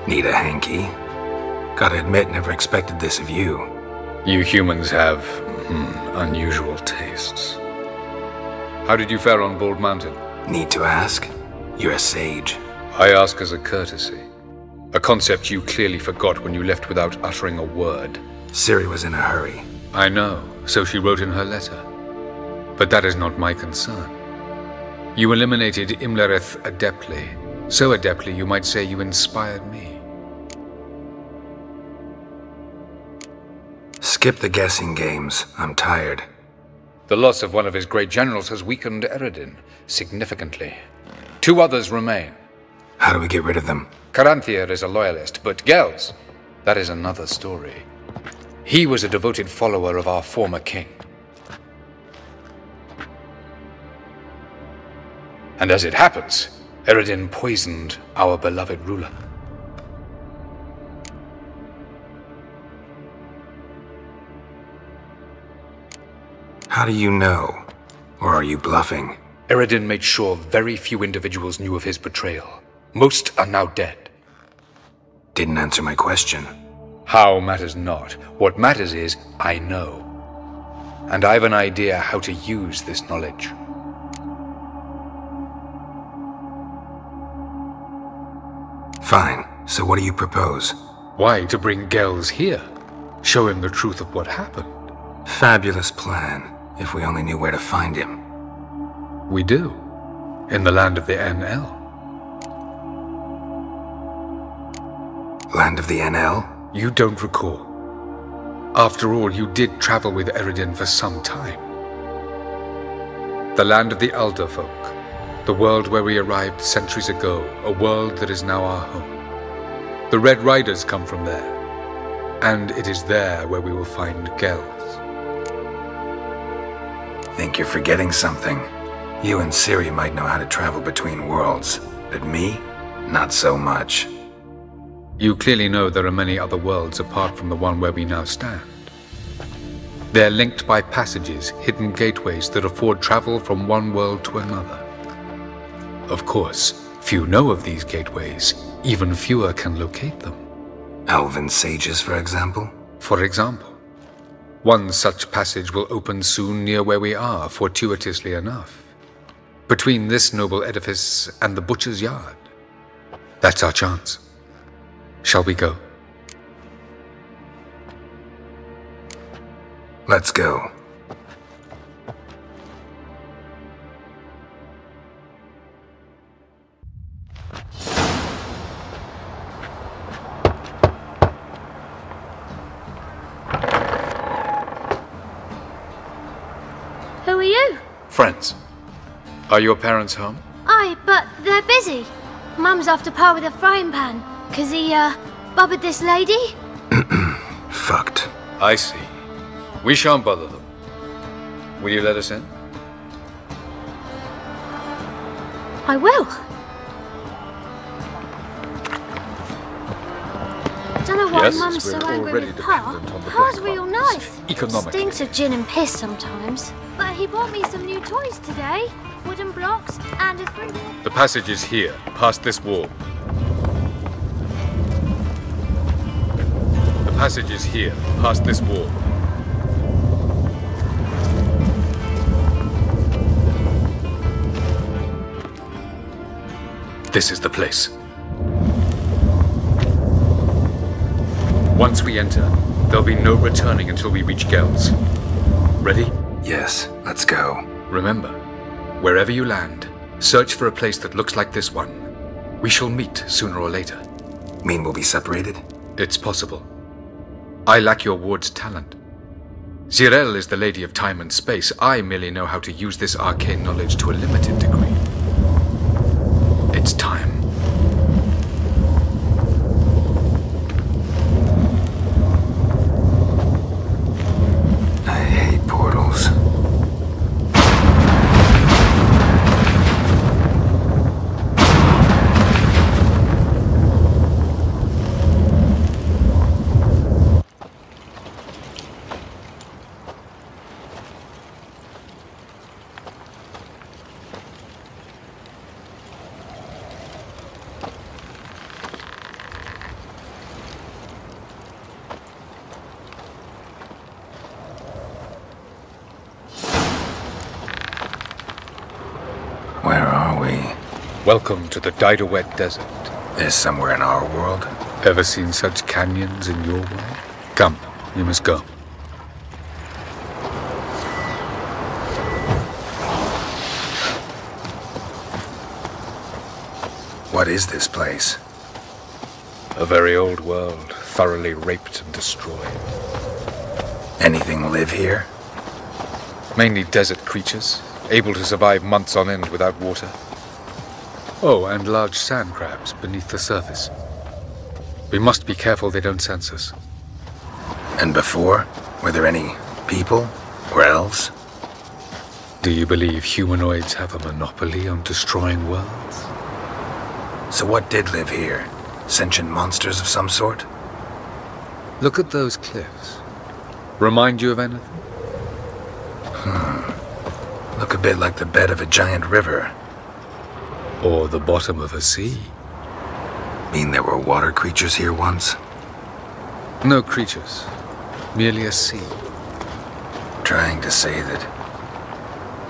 Need a hanky? Gotta admit, never expected this of you. You humans have, unusual tastes. How did you fare on Bald Mountain? Need to ask? You're a sage. I ask as a courtesy. A concept you clearly forgot when you left without uttering a word. Ciri was in a hurry. I know, so she wrote in her letter. But that is not my concern. You eliminated Imlerith adeptly. So adeptly you might say you inspired me. Skip the guessing games. I'm tired. The loss of one of his great generals has weakened Eredin significantly. 2 others remain. How do we get rid of them? Caranthir is a loyalist, but Gels, that is another story. He was a devoted follower of our former king. And as it happens, Eredin poisoned our beloved ruler. How do you know? Or are you bluffing? Eredin made sure very few individuals knew of his betrayal. Most are now dead. Didn't answer my question. How matters not. What matters is, I know. And I've an idea how to use this knowledge. Fine. So what do you propose? Why, to bring Gels here. Show him the truth of what happened. Fabulous plan. If we only knew where to find him. We do. In the land of the NL. Land of the NL? You don't recall. After all, you did travel with Eredin for some time. The land of the Alder folk. The world where we arrived centuries ago. A world that is now our home. The Red Riders come from there. And it is there where we will find Gels. Think you're forgetting something. You and Ciri might know how to travel between worlds, but me? Not so much. You clearly know there are many other worlds apart from the one where we now stand. They're linked by passages, hidden gateways that afford travel from one world to another. Of course, few know of these gateways. Even fewer can locate them. Elven sages, for example? For example. One such passage will open soon near where we are, fortuitously enough. Between this noble edifice and the butcher's yard. That's our chance. Shall we go? Let's go. Who are you? Friends. Are your parents home? Aye, but they're busy. Mum's off to par with a frying pan, 'cause he, bubbered this lady. Fucked. I see. We shan't bother them. Will you let us in? I will. Don't know why Yes, Mum's so we're angry already with Pa. dependent on the Pa's Black real Markets. nice. Economically. Stinks of gin and piss sometimes. But he bought me some new toys today. Wooden blocks and a spring. The passage is here, past this wall. The passage is here, past this wall. This is the place. Once we enter, there'll be no returning until we reach Gels. Ready? Yes, let's go. Remember, wherever you land, search for a place that looks like this one. We shall meet sooner or later. Mean we'll be separated? It's possible. I lack your ward's talent. Zirel is the lady of time and space. I merely know how to use this arcane knowledge to a limited degree. It's time. I hate portals. Welcome to the Daidaret Desert. Is somewhere in our world? Ever seen such canyons in your world? Come, you must go. What is this place? A very old world, thoroughly raped and destroyed. Anything live here? Mainly desert creatures, able to survive months on end without water. Oh, and large sand crabs beneath the surface. We must be careful they don't sense us. And before? Were there any people? Or elves? Do you believe humanoids have a monopoly on destroying worlds? So what did live here? Sentient monsters of some sort? Look at those cliffs. Remind you of anything? Look a bit like the bed of a giant river. Or the bottom of a sea. Mean there were water creatures here once? No creatures. Merely a sea. Trying to say that...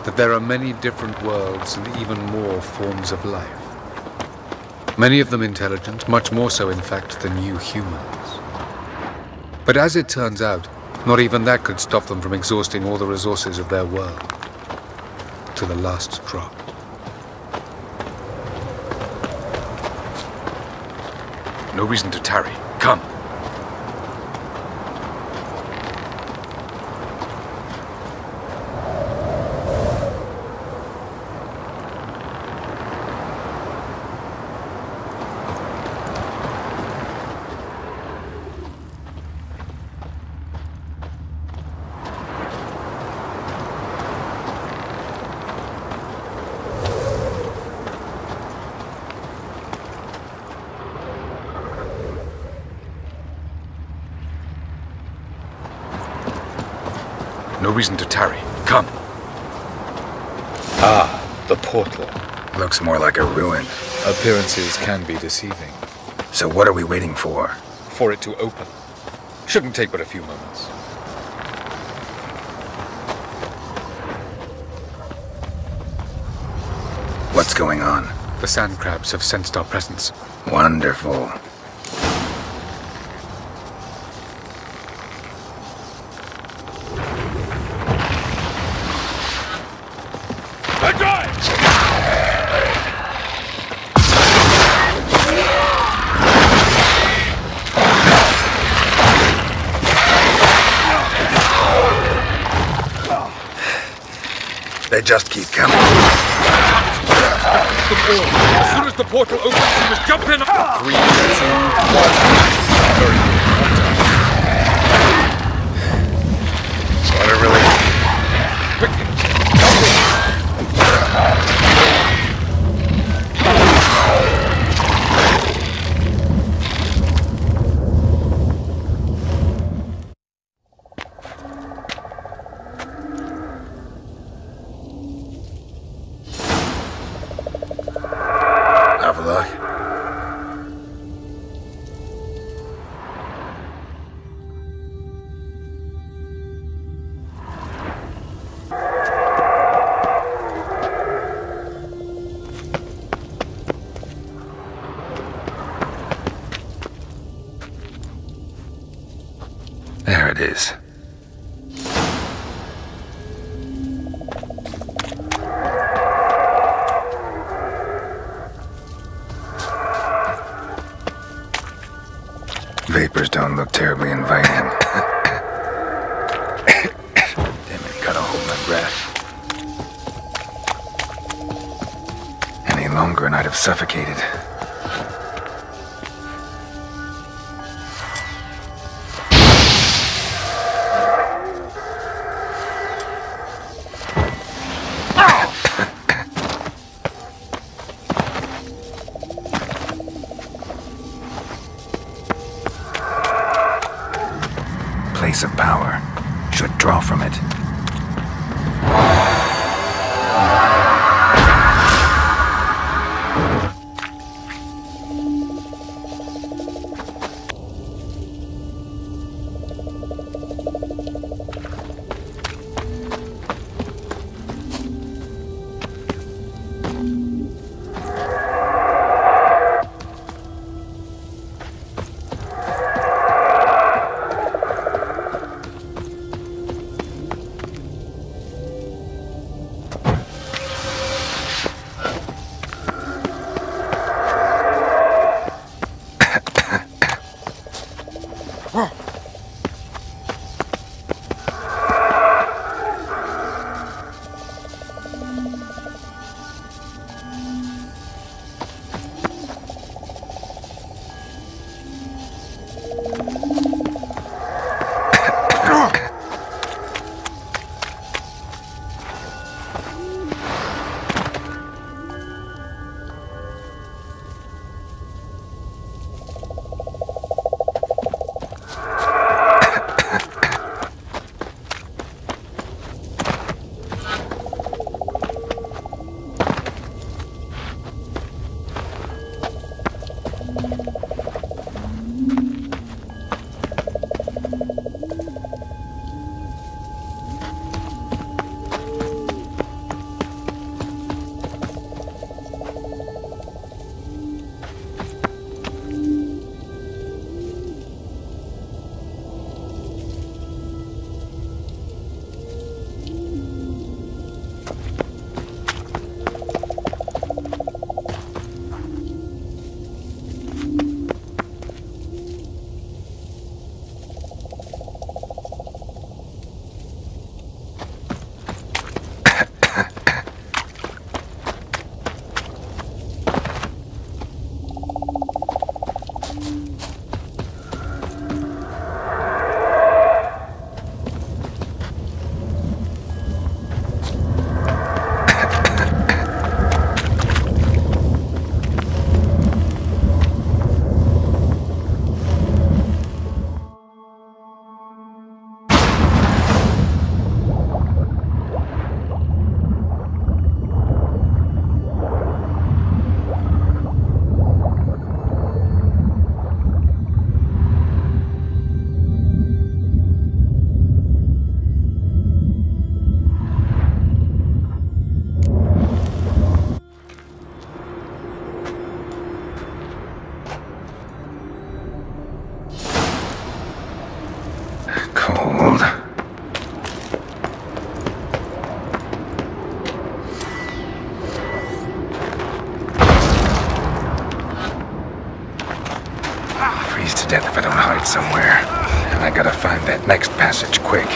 That there are many different worlds and even more forms of life. Many of them intelligent, much more so in fact than you humans. But as it turns out, not even that could stop them from exhausting all the resources of their world. To the last drop. No reason to tarry. Come. No reason to tarry. Come. Ah, the portal. Looks more like a ruin. Appearances can be deceiving. So what are we waiting for? For it to open. Shouldn't take but a few moments. What's going on? The sand crabs have sensed our presence. Wonderful. They just keep coming. As soon as the portal opens, you must jump in. 3, 2, 1. Water really... Quickly. Have a look. There it is. Vapors don't look terribly inviting. Damn it, gotta hold my breath. Any longer and I'd have suffocated. Place of power. Should draw from it. Cold. Freeze to death if I don't hide somewhere. And I gotta find that next passage quick.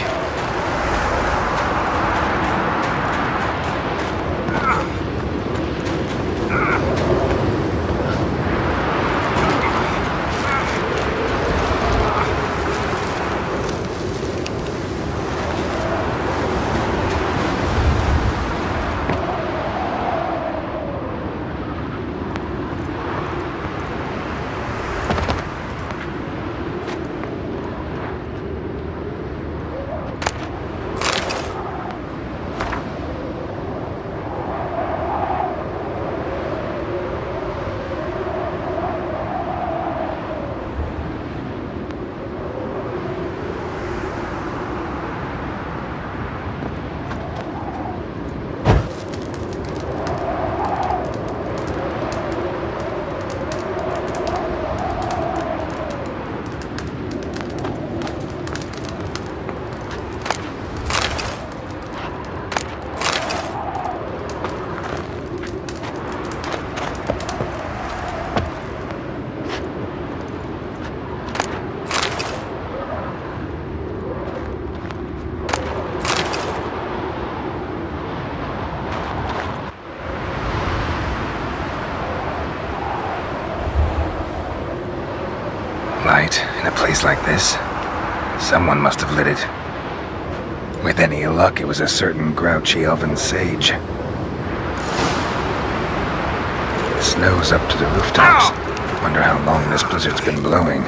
Light in a place like this? Someone must have lit it. With any luck, it was a certain grouchy elven sage. Snow's up to the rooftops. Wonder how long this blizzard's been blowing.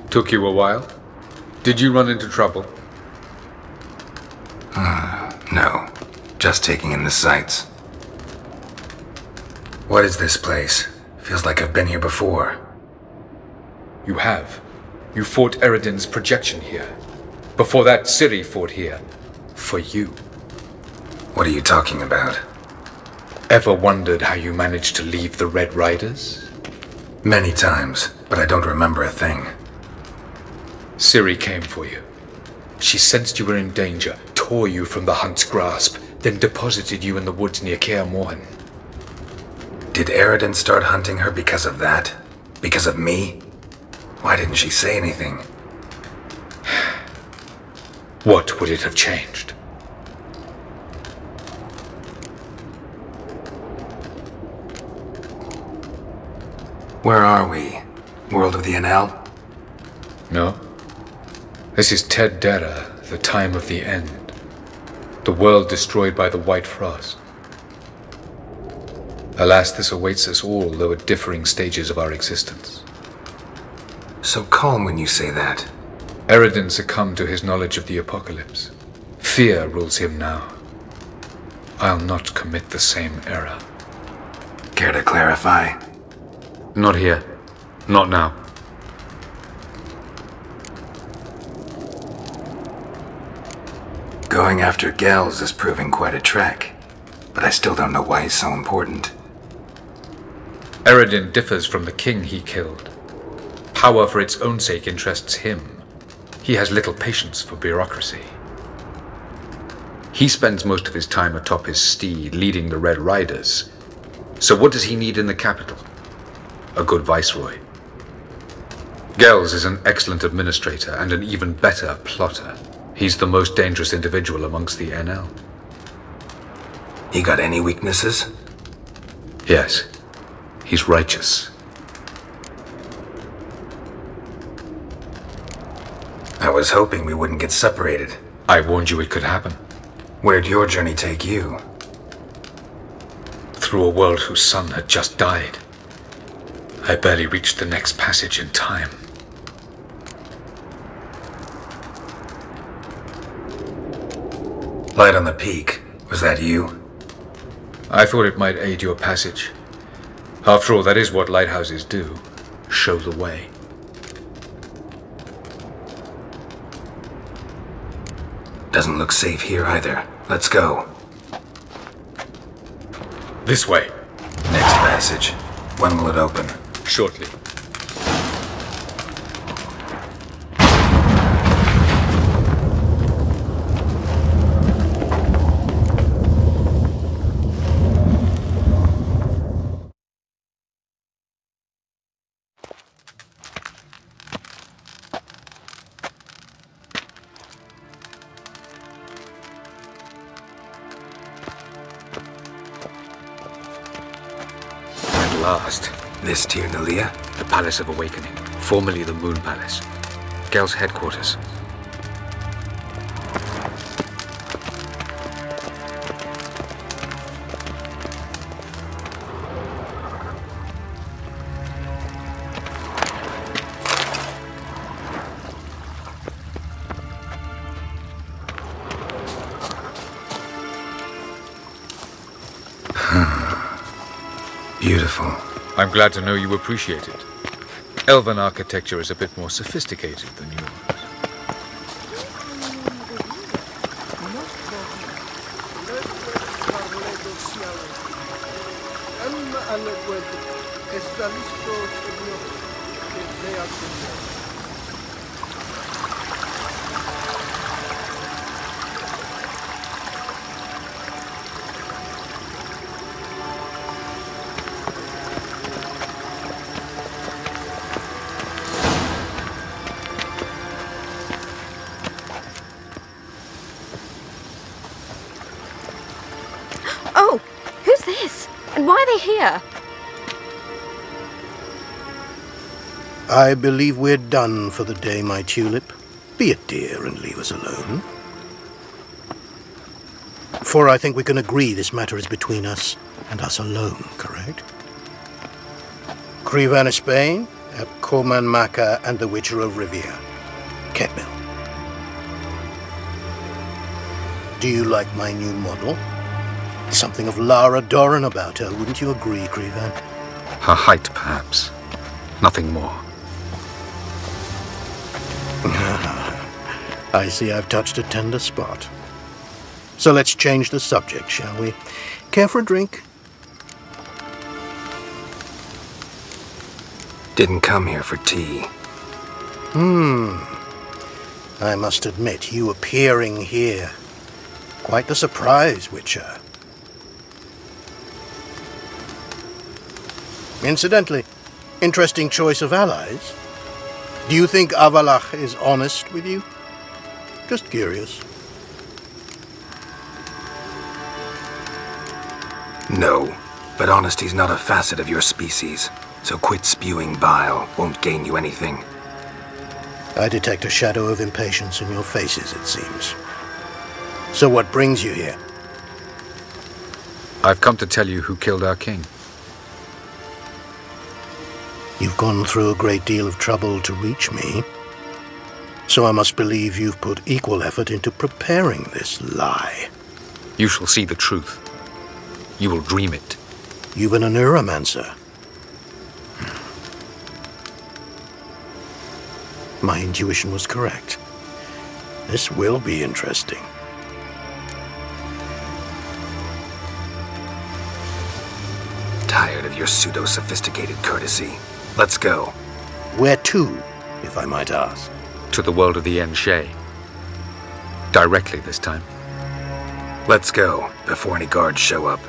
Took you a while? Did you run into trouble? No. Just taking in the sights. What is this place? Feels like I've been here before. You have. You fought Eredin's projection here. Before that, Ciri fought here. For you. What are you talking about? Ever wondered how you managed to leave the Red Riders? Many times, but I don't remember a thing. Ciri came for you. She sensed you were in danger, tore you from the Hunt's grasp, then deposited you in the woods near Kaer Morhen. Did Eridan start hunting her because of that? Because of me? Why didn't she say anything? What would it have changed? Where are we? World of the Enel? No. This is Ted Dera, the time of the end. The world destroyed by the White Frost. Alas, this awaits us all, though at differing stages of our existence. So calm when you say that. Eridan succumbed to his knowledge of the apocalypse. Fear rules him now. I'll not commit the same error. Care to clarify? Not here. Not now. Going after Gels is proving quite a trek, but I still don't know why he's so important. Eridan differs from the king he killed. Power for its own sake interests him. He has little patience for bureaucracy. He spends most of his time atop his steed, leading the Red Riders. So what does he need in the capital? A good viceroy. Gels is an excellent administrator and an even better plotter. He's the most dangerous individual amongst the Enel. He got any weaknesses? Yes. He's righteous. I was hoping we wouldn't get separated. I warned you it could happen. Where'd your journey take you? Through a world whose sun had just died. I barely reached the next passage in time. Light on the peak. Was that you? I thought it might aid your passage. After all, that is what lighthouses do. Show the way. Doesn't look safe here either. Let's go. This way. Next passage. When will it open? Shortly. Last. This Tir Nalia? The Palace of Awakening, formerly the Moon Palace. Gel's headquarters. Beautiful. I'm glad to know you appreciate it. Elven architecture is a bit more sophisticated than yours. Oh, who's this? And why are they here? I believe we're done for the day, my tulip. Be a dear and leave us alone. For I think we can agree this matter is between us and us alone, correct? Krivan Spain, Korman Maka, and the Witcher of Rivia. Ketmil. Do you like my new model? Something of Lara Doran about her, wouldn't you agree, Krivan? Her height, perhaps. Nothing more. I see I've touched a tender spot. So let's change the subject, shall we? Care for a drink? Didn't come here for tea. I must admit, you appearing here. Quite the surprise, Witcher. Incidentally, interesting choice of allies. Do you think Avallac'h is honest with you? Just curious. No, but honesty's not a facet of your species, so quit spewing bile. Won't gain you anything. I detect a shadow of impatience in your faces, it seems. So what brings you here? I've come to tell you who killed our king. You've gone through a great deal of trouble to reach me, so I must believe you've put equal effort into preparing this lie. You shall see the truth. You will dream it. You've been a neuromancer. My intuition was correct. This will be interesting. Tired of your pseudo-sophisticated courtesy. Let's go. Where to, if I might ask? To the world of the Enshe. Directly this time. Let's go, before any guards show up.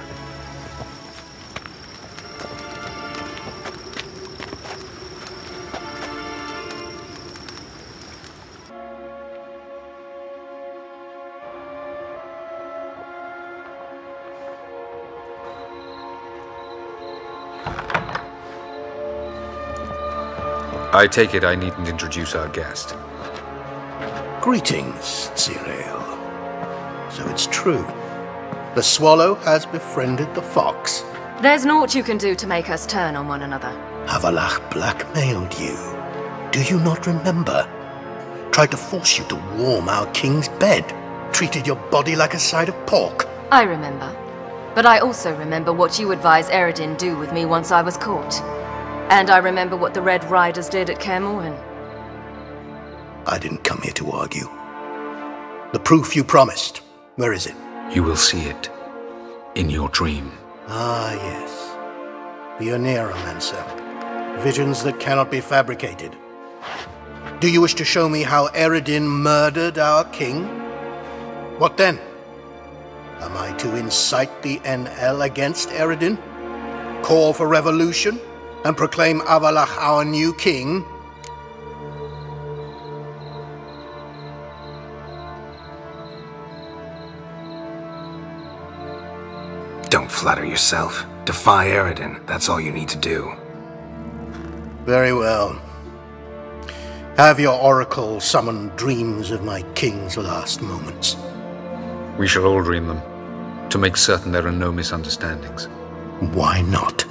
I take it I needn't introduce our guest. Greetings, Cyril. So it's true. The swallow has befriended the fox. There's naught you can do to make us turn on one another. Avallac'h blackmailed you. Do you not remember? Tried to force you to warm our king's bed. Treated your body like a side of pork. I remember. But I also remember what you advised Eredin do with me once I was caught. And I remember what the Red Riders did at Kaer Morhen. I didn't come here to argue. The proof you promised, where is it? You will see it. In your dream. Ah, yes. The Oneiromancer. Visions that cannot be fabricated. Do you wish to show me how Eredin murdered our king? What then? Am I to incite the NL against Eredin? Call for revolution? And proclaim Avallac'h our new king? Don't flatter yourself. Defy Eredin. That's all you need to do. Very well. Have your oracle summon dreams of my king's last moments. We shall all dream them, to make certain there are no misunderstandings. Why not?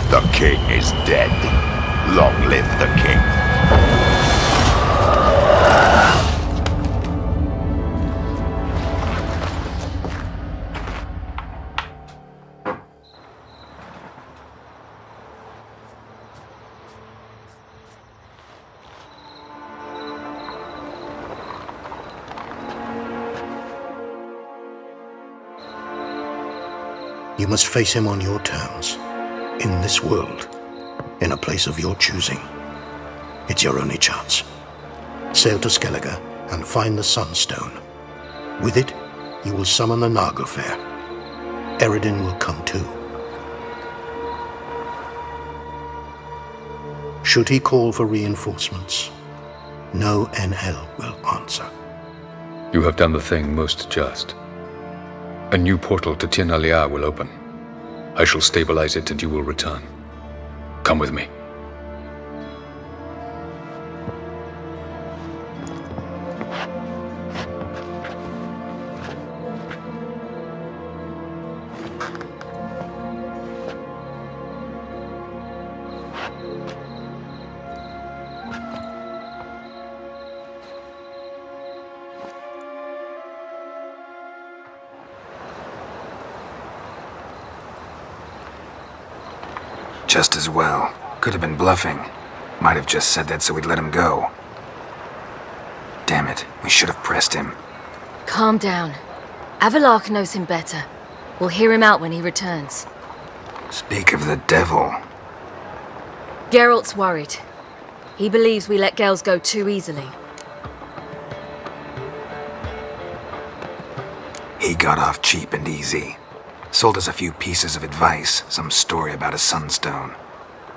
The king is dead. Long live the king. You must face him on your terms. In this world, in a place of your choosing. It's your only chance. Sail to Skellige and find the Sunstone. With it, you will summon the Naglfar. Eredin will come too. Should he call for reinforcements, no NL will answer. You have done the thing most just. A new portal to Tir na Liar will open. I shall stabilize it and you will return. Come with me. Just as well. Could have been bluffing. Might have just said that so we'd let him go. Damn it, we should have pressed him. Calm down. Avallac'h knows him better. We'll hear him out when he returns. Speak of the devil. Geralt's worried. He believes we let Gels go too easily. He got off cheap and easy. Sold us a few pieces of advice, some story about a sunstone.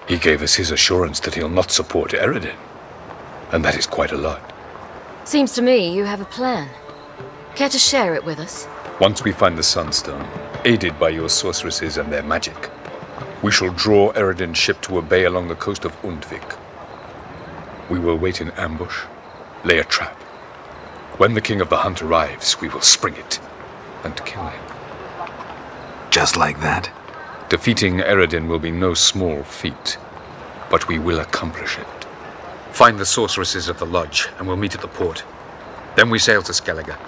He gave us his assurance that he'll not support Eredin. And that is quite a lot. Seems to me you have a plan. Care to share it with us? Once we find the Sunstone, aided by your sorceresses and their magic, we shall draw Eredin's ship to a bay along the coast of Undvik. We will wait in ambush, lay a trap. When the King of the Hunt arrives, we will spring it and kill him. Just like that? Defeating Eredin will be no small feat, but we will accomplish it. Find the sorceresses of the lodge, and we'll meet at the port. Then we sail to Skellige.